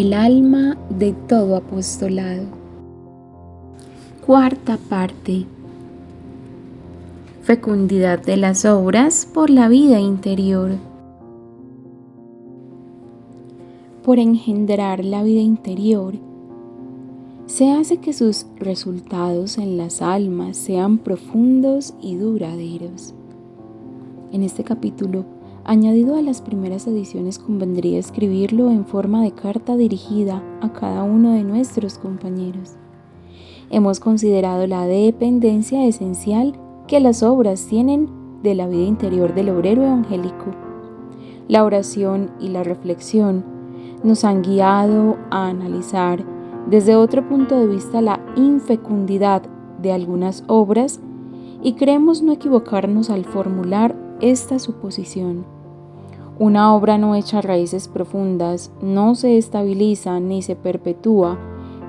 El alma de todo apostolado. Cuarta parte. Fecundidad de las obras por la vida interior. Por engendrar la vida interior, se hace que sus resultados en las almas sean profundos y duraderos. En este capítulo, añadido a las primeras ediciones, convendría escribirlo en forma de carta dirigida a cada uno de nuestros compañeros. Hemos considerado la dependencia esencial que las obras tienen de la vida interior del obrero evangélico. La oración y la reflexión nos han guiado a analizar desde otro punto de vista la infecundidad de algunas obras y creemos no equivocarnos al formular esta suposición. Una obra no echa raíces profundas, no se estabiliza ni se perpetúa,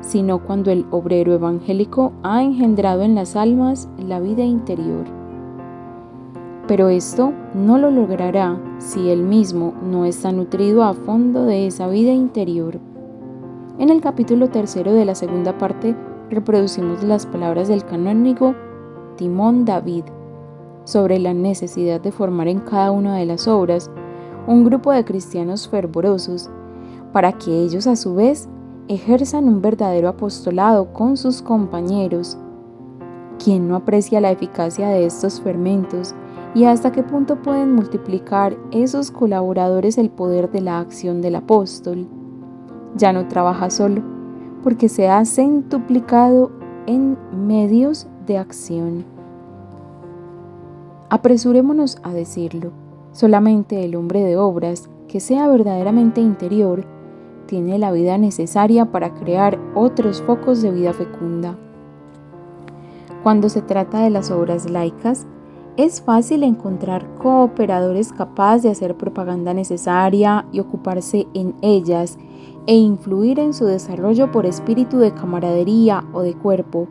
sino cuando el obrero evangélico ha engendrado en las almas la vida interior. Pero esto no lo logrará si él mismo no está nutrido a fondo de esa vida interior. En el capítulo 3 de la segunda parte reproducimos las palabras del canónigo Timón David sobre la necesidad de formar en cada una de las obras un grupo de cristianos fervorosos para que ellos a su vez ejerzan un verdadero apostolado con sus compañeros. ¿Quién no aprecia la eficacia de estos fermentos y hasta qué punto pueden multiplicar esos colaboradores el poder de la acción del apóstol? Ya no trabaja solo, porque se ha centuplicado en medios de acción. Apresurémonos a decirlo, solamente el hombre de obras, que sea verdaderamente interior, tiene la vida necesaria para crear otros focos de vida fecunda. Cuando se trata de las obras laicas, es fácil encontrar cooperadores capaces de hacer propaganda necesaria y ocuparse en ellas e influir en su desarrollo por espíritu de camaradería o de cuerpo,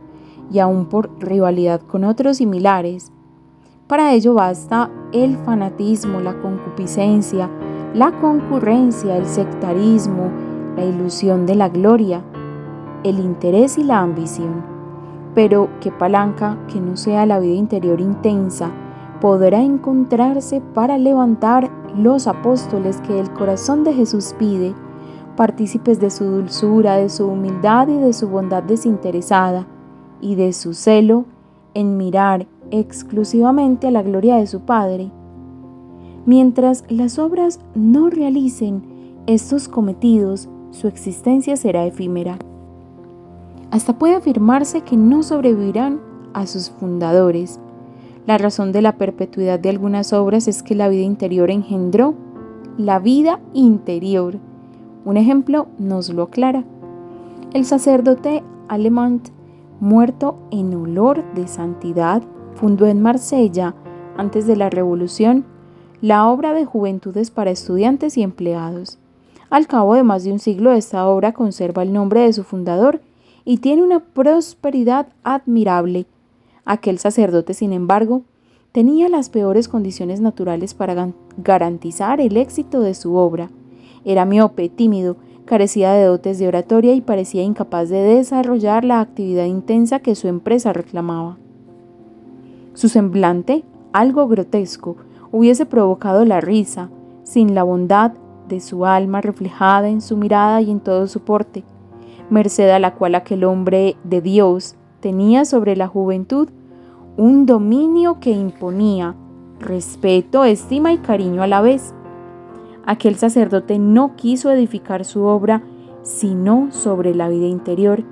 y aún por rivalidad con otros similares. Para ello basta el fanatismo, la concupiscencia, la concurrencia, el sectarismo, la ilusión de la gloria, el interés y la ambición. Pero ¿qué palanca que no sea la vida interior intensa podrá encontrarse para levantar los apóstoles que el corazón de Jesús pide, partícipes de su dulzura, de su humildad y de su bondad desinteresada, y de su celo en mirar exclusivamente a la gloria de su Padre? Mientras las obras no realicen estos cometidos, su existencia será efímera. Hasta puede afirmarse que no sobrevivirán a sus fundadores. La razón de la perpetuidad de algunas obras es que la vida interior engendró la vida interior. Un ejemplo nos lo aclara. El sacerdote alemán, muerto en olor de santidad, fundó en Marsella, antes de la Revolución, la obra de Juventudes para estudiantes y empleados. Al cabo de más de un siglo, esta obra conserva el nombre de su fundador y tiene una prosperidad admirable. Aquel sacerdote, sin embargo, tenía las peores condiciones naturales para garantizar el éxito de su obra. Era miope, tímido, carecía de dotes de oratoria y parecía incapaz de desarrollar la actividad intensa que su empresa reclamaba. Su semblante, algo grotesco, hubiese provocado la risa, sin la bondad de su alma reflejada en su mirada y en todo su porte, merced a la cual aquel hombre de Dios tenía sobre la juventud un dominio que imponía respeto, estima y cariño a la vez. Aquel sacerdote no quiso edificar su obra sino sobre la vida interior,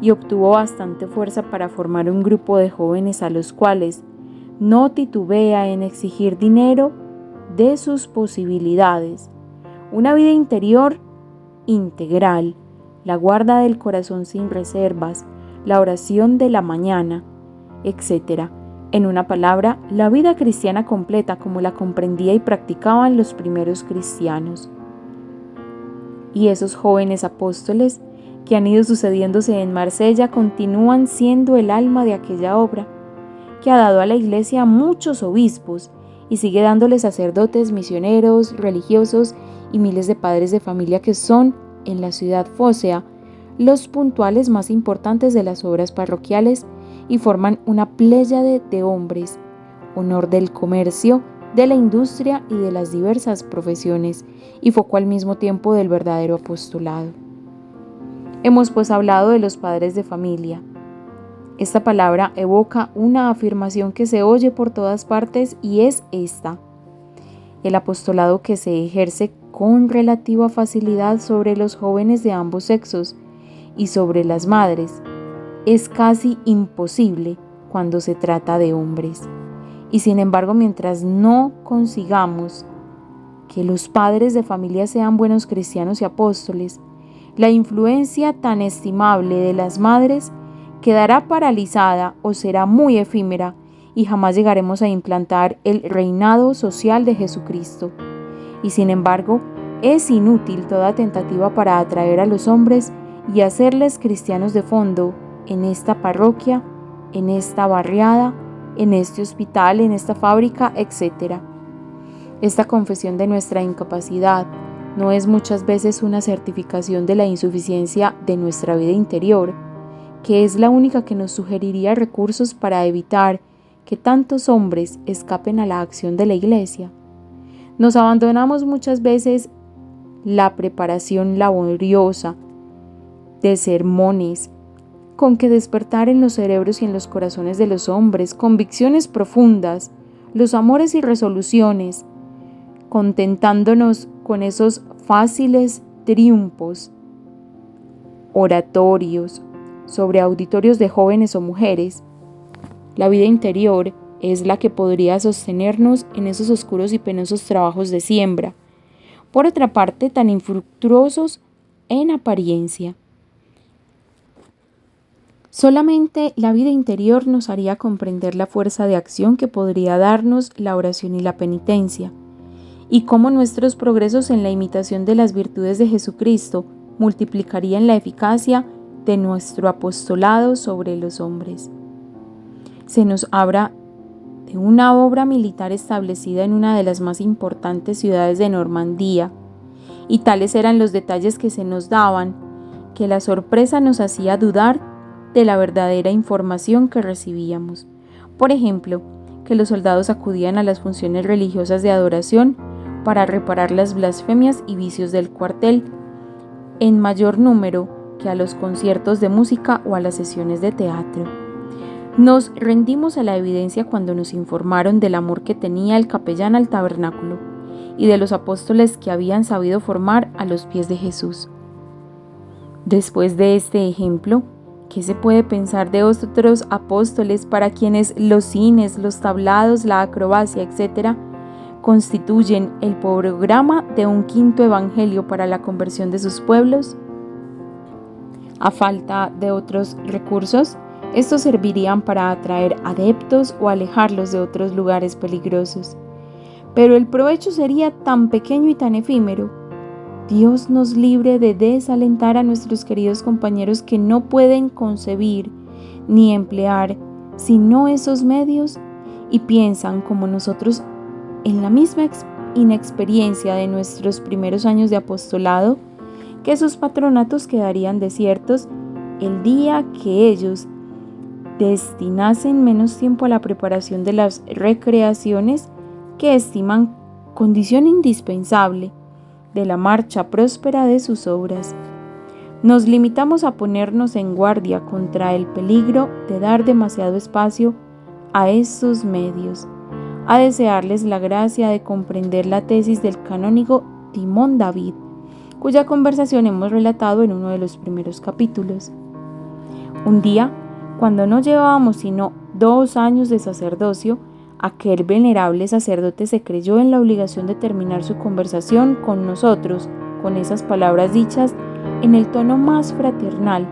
y obtuvo bastante fuerza para formar un grupo de jóvenes a los cuales no titubea en exigir dinero de sus posibilidades, una vida interior integral, la guarda del corazón sin reservas, la oración de la mañana, etc. En una palabra, la vida cristiana completa como la comprendía y practicaban los primeros cristianos. Y esos jóvenes apóstoles que han ido sucediéndose en Marsella continúan siendo el alma de aquella obra, que ha dado a la Iglesia muchos obispos y sigue dándole sacerdotes, misioneros, religiosos y miles de padres de familia que son en la ciudad fósea los puntuales más importantes de las obras parroquiales y forman una pléyade de hombres, honor del comercio, de la industria y de las diversas profesiones, y foco al mismo tiempo del verdadero apostolado. Hemos pues hablado de los padres de familia. Esta palabra evoca una afirmación que se oye por todas partes y es esta: el apostolado que se ejerce con relativa facilidad sobre los jóvenes de ambos sexos y sobre las madres es casi imposible cuando se trata de hombres. Y sin embargo, mientras no consigamos que los padres de familia sean buenos cristianos y apóstoles, la influencia tan estimable de las madres quedará paralizada o será muy efímera y jamás llegaremos a implantar el reinado social de Jesucristo. Y sin embargo, es inútil toda tentativa para atraer a los hombres y hacerles cristianos de fondo en esta parroquia, en esta barriada, en este hospital, en esta fábrica, etc. Esta confesión de nuestra incapacidad no es muchas veces una certificación de la insuficiencia de nuestra vida interior, que es la única que nos sugeriría recursos para evitar que tantos hombres escapen a la acción de la Iglesia. Nos abandonamos muchas veces la preparación laboriosa de sermones, con que despertar en los cerebros y en los corazones de los hombres convicciones profundas, los amores y resoluciones, contentándonos con esos fáciles triunfos oratorios sobre auditorios de jóvenes o mujeres. La vida interior es la que podría sostenernos en esos oscuros y penosos trabajos de siembra, por otra parte tan infructuosos en apariencia. Solamente la vida interior nos haría comprender la fuerza de acción que podría darnos la oración y la penitencia, y cómo nuestros progresos en la imitación de las virtudes de Jesucristo multiplicarían la eficacia de nuestro apostolado sobre los hombres. Se nos habla de una obra militar establecida en una de las más importantes ciudades de Normandía, y tales eran los detalles que se nos daban, que la sorpresa nos hacía dudar de la verdadera información que recibíamos. Por ejemplo, que los soldados acudían a las funciones religiosas de adoración para reparar las blasfemias y vicios del cuartel, en mayor número que a los conciertos de música o a las sesiones de teatro. Nos rendimos a la evidencia cuando nos informaron del amor que tenía el capellán al tabernáculo y de los apóstoles que habían sabido formar a los pies de Jesús. Después de este ejemplo, ¿qué se puede pensar de otros apóstoles para quienes los cines, los tablados, la acrobacia, etc., constituyen el programa de un quinto evangelio para la conversión de sus pueblos? A falta de otros recursos, estos servirían para atraer adeptos o alejarlos de otros lugares peligrosos. Pero el provecho sería tan pequeño y tan efímero. Dios nos libre de desalentar a nuestros queridos compañeros que no pueden concebir ni emplear sino esos medios y piensan como nosotros en la misma inexperiencia de nuestros primeros años de apostolado, que sus patronatos quedarían desiertos el día que ellos destinasen menos tiempo a la preparación de las recreaciones que estiman condición indispensable de la marcha próspera de sus obras. Nos limitamos a ponernos en guardia contra el peligro de dar demasiado espacio a esos medios, a desearles la gracia de comprender la tesis del canónigo Timón David, cuya conversación hemos relatado en uno de los primeros capítulos. Un día, cuando no llevábamos sino 2 años de sacerdocio, aquel venerable sacerdote se creyó en la obligación de terminar su conversación con nosotros con esas palabras dichas en el tono más fraternal,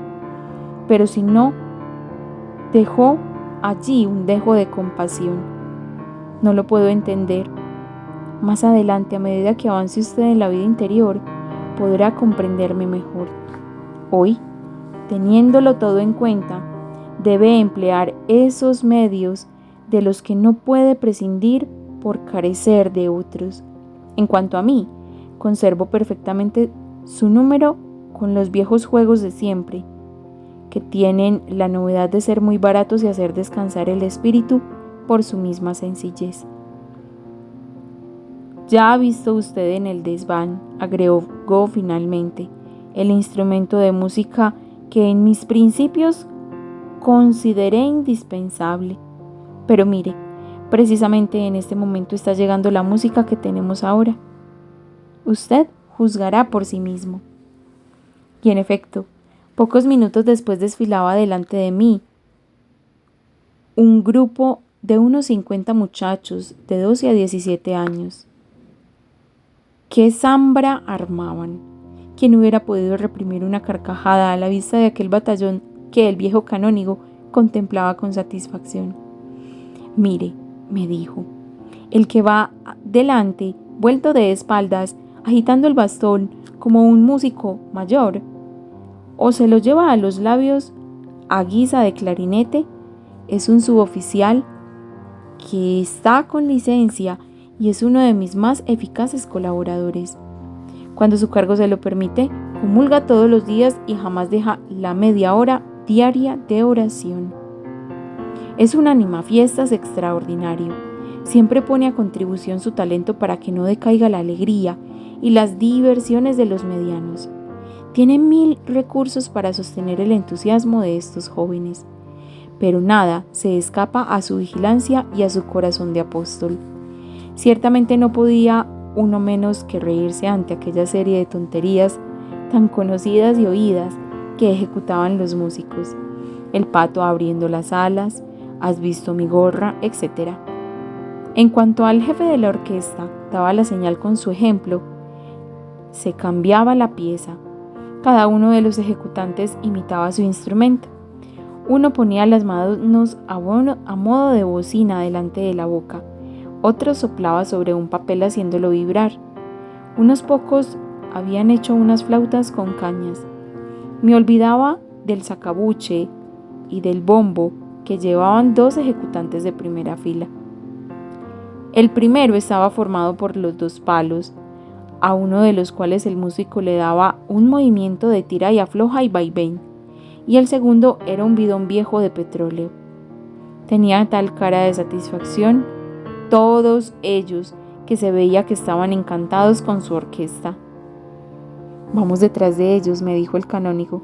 pero si no, dejó allí un dejo de compasión. No lo puedo entender. Más adelante, a medida que avance usted en la vida interior, podrá comprenderme mejor. Hoy, teniéndolo todo en cuenta, debe emplear esos medios de los que no puede prescindir por carecer de otros. En cuanto a mí, conservo perfectamente su número con los viejos juegos de siempre, que tienen la novedad de ser muy baratos y hacer descansar el espíritu por su misma sencillez. Ya ha visto usted en el desván, agregó finalmente, el instrumento de música que en mis principios consideré indispensable. Pero mire, precisamente en este momento está llegando la música que tenemos ahora. Usted juzgará por sí mismo. Y en efecto, pocos minutos después desfilaba delante de mí un grupo de unos 50 muchachos de 12 a 17 años. ¡Qué zambra armaban! ¿Quién hubiera podido reprimir una carcajada a la vista de aquel batallón que el viejo canónigo contemplaba con satisfacción? Mire, me dijo, el que va delante, vuelto de espaldas, agitando el bastón como un músico mayor, o se lo lleva a los labios a guisa de clarinete, es un suboficial que está con licencia y es uno de mis más eficaces colaboradores. Cuando su cargo se lo permite, comulga todos los días y jamás deja la media hora diaria de oración. Es un animafiestas extraordinario. Siempre pone a contribución su talento para que no decaiga la alegría y las diversiones de los medianos. Tiene 1000 recursos para sostener el entusiasmo de estos jóvenes, pero nada se escapa a su vigilancia y a su corazón de apóstol. Ciertamente no podía uno menos que reírse ante aquella serie de tonterías tan conocidas y oídas que ejecutaban los músicos. El pato abriendo las alas, has visto mi gorra, etc. En cuanto al jefe de la orquesta daba la señal con su ejemplo, se cambiaba la pieza. Cada uno de los ejecutantes imitaba su instrumento. Uno ponía las manos a modo de bocina delante de la boca, otro soplaba sobre un papel haciéndolo vibrar. Unos pocos habían hecho unas flautas con cañas. Me olvidaba del sacabuche y del bombo que llevaban 2 ejecutantes de primera fila. El primero estaba formado por los 2 palos, a uno de los cuales el músico le daba un movimiento de tira y afloja y vaivén, y el segundo era un bidón viejo de petróleo. Tenía tal cara de satisfacción, todos ellos, que se veía que estaban encantados con su orquesta. Vamos detrás de ellos, me dijo el canónigo.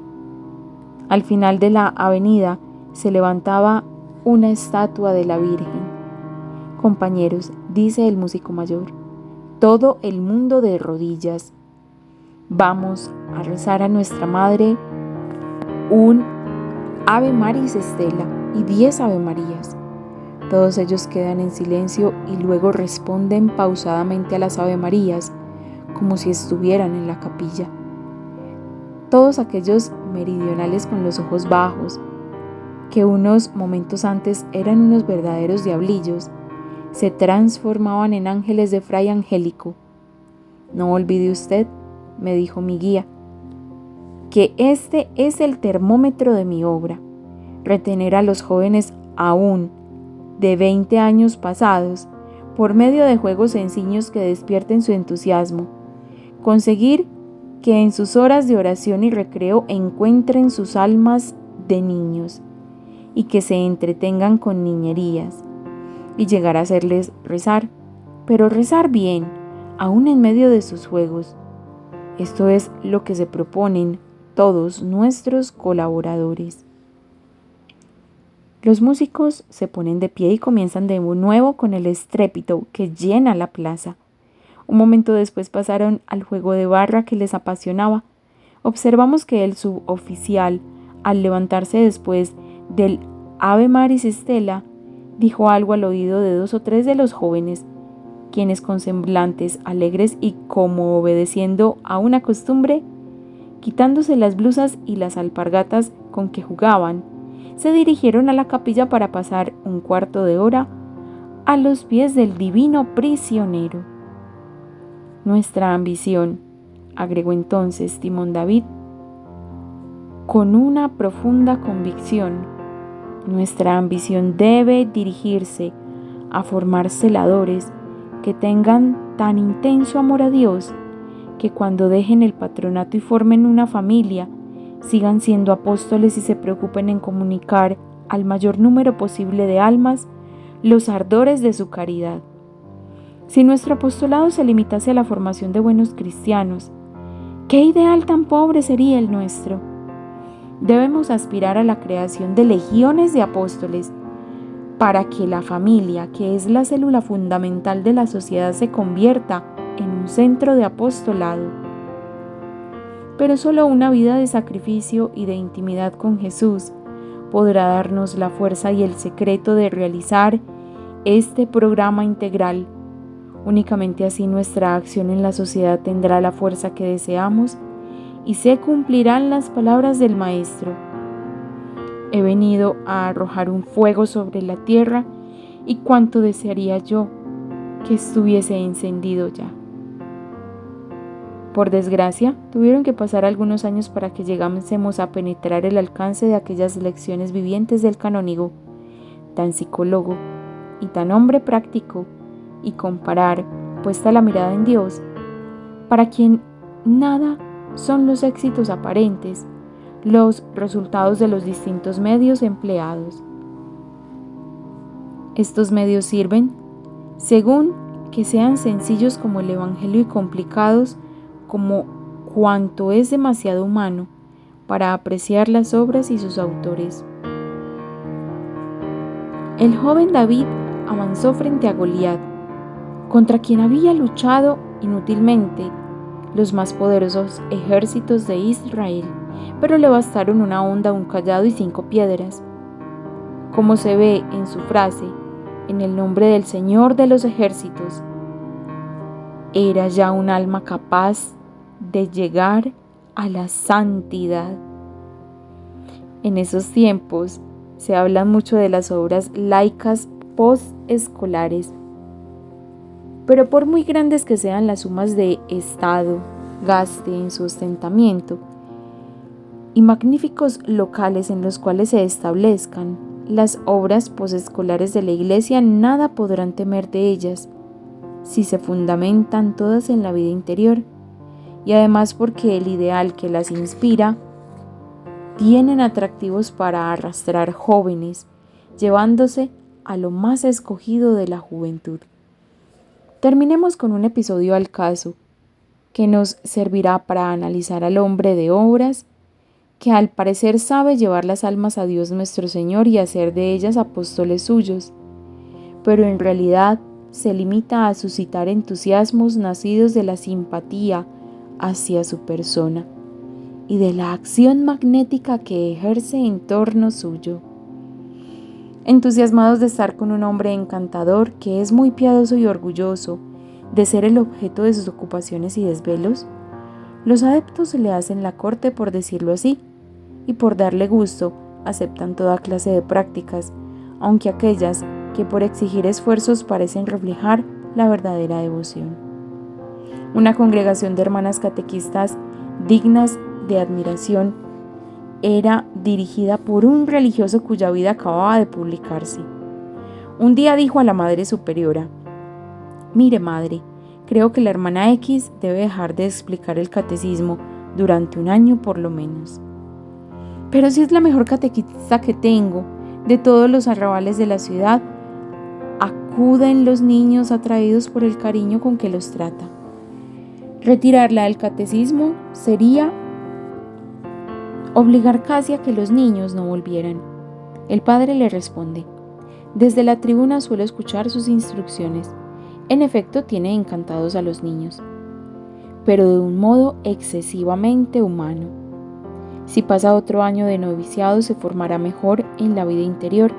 Al final de la avenida se levantaba una estatua de la Virgen. Compañeros, dice el músico mayor, todo el mundo de rodillas. Vamos a rezar a nuestra Madre un Ave Maris Stella y 10 Ave Marías. Todos ellos quedan en silencio y luego responden pausadamente a las Ave Marías, como si estuvieran en la capilla. Todos aquellos meridionales con los ojos bajos, que unos momentos antes eran unos verdaderos diablillos, se transformaban en ángeles de fray Angélico. No olvide usted, me dijo mi guía, que este es el termómetro de mi obra, retener a los jóvenes aún de 20 años pasados, por medio de juegos sencillos que despierten su entusiasmo, conseguir que en sus horas de oración y recreo encuentren sus almas de niños y que se entretengan con niñerías, y llegar a hacerles rezar, pero rezar bien, aún en medio de sus juegos. Esto es lo que se proponen todos nuestros colaboradores. Los músicos se ponen de pie y comienzan de nuevo con el estrépito que llena la plaza. Un momento después pasaron al juego de barra que les apasionaba. Observamos que el suboficial, al levantarse después del Ave Maris Stella, dijo algo al oído de 2 o 3 de los jóvenes, quienes con semblantes alegres y como obedeciendo a una costumbre, quitándose las blusas y las alpargatas con que jugaban, se dirigieron a la capilla para pasar un cuarto de hora a los pies del divino prisionero. Nuestra ambición, agregó entonces Timón David, con una profunda convicción, nuestra ambición debe dirigirse a formar celadores que tengan tan intenso amor a Dios que cuando dejen el patronato y formen una familia, sigan siendo apóstoles y se preocupen en comunicar al mayor número posible de almas los ardores de su caridad. Si nuestro apostolado se limitase a la formación de buenos cristianos, ¿qué ideal tan pobre sería el nuestro? Debemos aspirar a la creación de legiones de apóstoles para que la familia, que es la célula fundamental de la sociedad, se convierta en un centro de apostolado. Pero solo una vida de sacrificio y de intimidad con Jesús podrá darnos la fuerza y el secreto de realizar este programa integral. Únicamente así nuestra acción en la sociedad tendrá la fuerza que deseamos y se cumplirán las palabras del Maestro. He venido a arrojar un fuego sobre la tierra y cuánto desearía yo que estuviese encendido ya. Por desgracia, tuvieron que pasar algunos años para que llegásemos a penetrar el alcance de aquellas lecciones vivientes del canónigo, tan psicólogo y tan hombre práctico, y comparar, puesta la mirada en Dios, para quien nada son los éxitos aparentes, los resultados de los distintos medios empleados. Estos medios sirven, según que sean sencillos como el Evangelio y complicados como cuanto es demasiado humano, para apreciar las obras y sus autores. El joven David avanzó frente a Goliat, contra quien había luchado inútilmente los más poderosos ejércitos de Israel, pero le bastaron una honda, un cayado y 5 piedras. Como se ve en su frase, en el nombre del Señor de los ejércitos, era ya un alma capaz de llegar a la santidad. En esos tiempos se habla mucho de las obras laicas posescolares, pero por muy grandes que sean las sumas de Estado gaste en su sustentamiento y magníficos locales en los cuales se establezcan las obras posescolares de la Iglesia, nada podrán temer de ellas si se fundamentan todas en la vida interior, y además porque el ideal que las inspira tienen atractivos para arrastrar jóvenes, llevándose a lo más escogido de la juventud. Terminemos con un episodio al caso que nos servirá para analizar al hombre de obras que al parecer sabe llevar las almas a Dios nuestro Señor y hacer de ellas apóstoles suyos, pero en realidad se limita a suscitar entusiasmos nacidos de la simpatía hacia su persona y de la acción magnética que ejerce en torno suyo. Entusiasmados de estar con un hombre encantador que es muy piadoso y orgulloso de ser el objeto de sus ocupaciones y desvelos, los adeptos le hacen la corte, por decirlo así, y por darle gusto aceptan toda clase de prácticas, aunque aquellas que por exigir esfuerzos parecen reflejar la verdadera devoción. Una congregación de hermanas catequistas dignas de admiración era dirigida por un religioso cuya vida acababa de publicarse. Un día dijo a la Madre Superiora: «Mire, Madre, creo que la hermana X debe dejar de explicar el catecismo durante un año por lo menos». «Pero si es la mejor catequista que tengo, de todos los arrabales de la ciudad, acuden los niños atraídos por el cariño con que los trata. Retirarla del catecismo sería obligar casi a que los niños no volvieran». El padre le responde: «Desde la tribuna suelo escuchar sus instrucciones. En efecto, tiene encantados a los niños, pero de un modo excesivamente humano. Si pasa otro año de noviciado, se formará mejor en la vida interior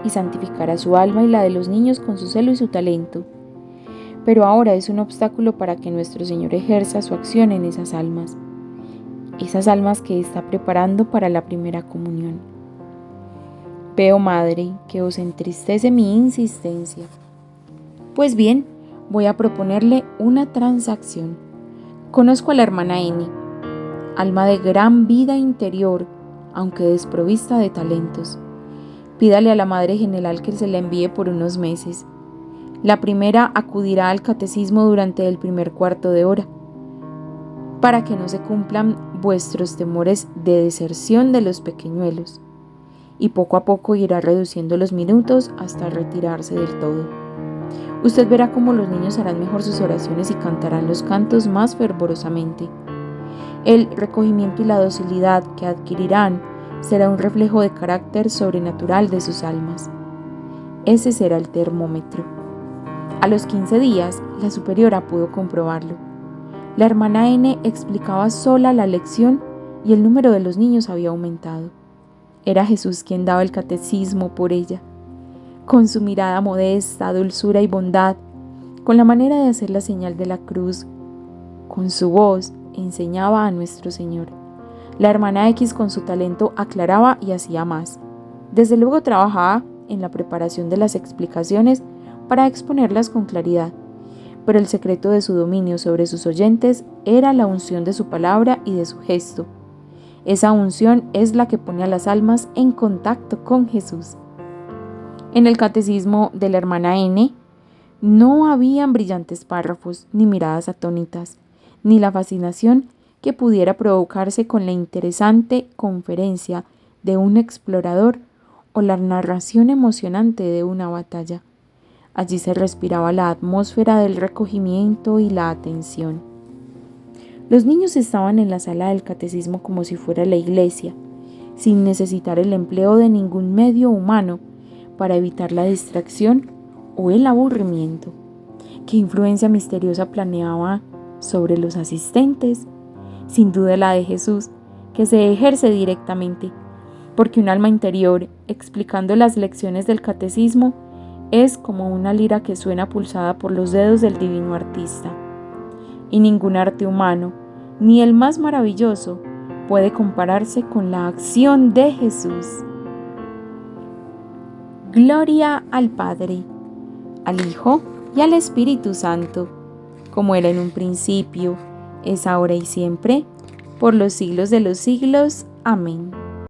y santificará su alma y la de los niños con su celo y su talento. Pero ahora es un obstáculo para que nuestro Señor ejerza su acción en esas almas que está preparando para la primera comunión. Veo, Madre, que os entristece mi insistencia. Pues bien, voy a proponerle una transacción. Conozco a la hermana N, alma de gran vida interior, aunque desprovista de talentos. Pídale a la Madre General que se la envíe por unos meses. La primera acudirá al catecismo durante el primer cuarto de hora. para que no se cumplan vuestros temores de deserción de los pequeñuelos. Y poco a poco irá reduciendo los minutos hasta retirarse del todo. Usted verá cómo los niños harán mejor sus oraciones y cantarán los cantos más fervorosamente. El recogimiento y la docilidad que adquirirán será un reflejo de carácter sobrenatural de sus almas. Ese será el termómetro. A los 15 días, la superiora pudo comprobarlo. La hermana N explicaba sola la lección y el número de los niños había aumentado. Era Jesús quien daba el catecismo por ella. Con su mirada modesta, dulzura y bondad, con la manera de hacer la señal de la cruz, con su voz, enseñaba a nuestro Señor. La hermana X con su talento aclaraba y hacía más. Desde luego trabajaba en la preparación de las explicaciones para exponerlas con claridad, pero el secreto de su dominio sobre sus oyentes era la unción de su palabra y de su gesto. Esa unción es la que pone a las almas en contacto con Jesús. En el catecismo de la hermana N no habían brillantes párrafos, ni miradas atónitas, ni la fascinación que pudiera provocarse con la interesante conferencia de un explorador o la narración emocionante de una batalla. Allí se respiraba la atmósfera del recogimiento y la atención. Los niños estaban en la sala del catecismo como si fuera la iglesia, sin necesitar el empleo de ningún medio humano para evitar la distracción o el aburrimiento. ¿Qué influencia misteriosa planeaba sobre los asistentes? Sin duda la de Jesús, que se ejerce directamente, porque un alma interior, explicando las lecciones del catecismo, es como una lira que suena pulsada por los dedos del divino artista. Y ningún arte humano, ni el más maravilloso, puede compararse con la acción de Jesús. Gloria al Padre, al Hijo y al Espíritu Santo, como era en un principio, es ahora y siempre, por los siglos de los siglos. Amén.